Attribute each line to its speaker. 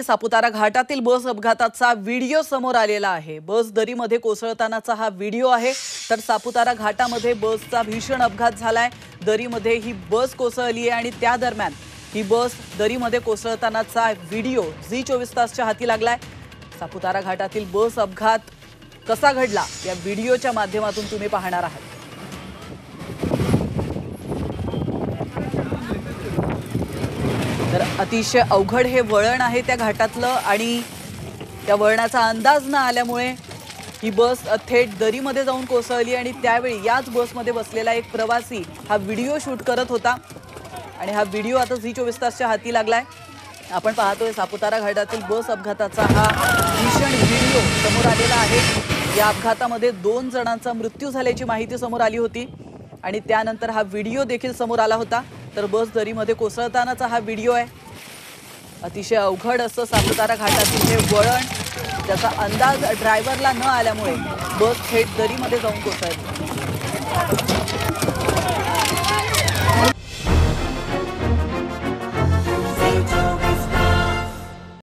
Speaker 1: सापुतारा घाटातील बस अपघाताचा व्हिडिओ समोर आलेला आहे। बस दरीमध्ये कोसळतानाचा हा व्हिडिओ आहे। तर सापुतारा घाटामध्ये बसचा भीषण अपघात झालाय। दरीमध्ये ही बस कोसळली आहे आणि त्या दरम्यान ही बस दरीमध्ये कोसळतानाचा व्हिडिओ झी24 तासच्या हाती लागलाय। सापुतारा घाटातील बस अपघात कसा घडला या व्हिडिओच्या माध्यमातून तुम्ही पाहणार आहात। तर अतिशय अवघड हे वळण आहे त्या घाटातलं आणि त्या वळणाचा अंदाज न आल्यामुळे ही बस थेट दरीमध्ये जाऊन कोसळली आणि त्यावेळी याच बसमध्ये बसलेला एक प्रवासी हा व्हिडिओ शूट करत होता आणि हा व्हिडिओ आता झी24 तासच्या हाती लागलाय। आपण पाहतोय सापुतारा घाटातील बस अपघाताचा हा भीषण व्हिडिओ समोर आलेला आहे। या अपघातामध्ये 2 जणांचा मृत्यू झाल्याची माहिती समोर आली होती आणि त्यानंतर हा व्हिडिओ देखील समोर आला होता। तर बस दरीमध्ये कोसळतानाचा हा व्हिडिओ आहे। अतिशय अवघड असं सापुतारा घाटातील हे वळण, त्याचा अंदाज ड्रायव्हरला न आल्यामुळे बस थेट दरीमध्ये जाऊन कोसळली।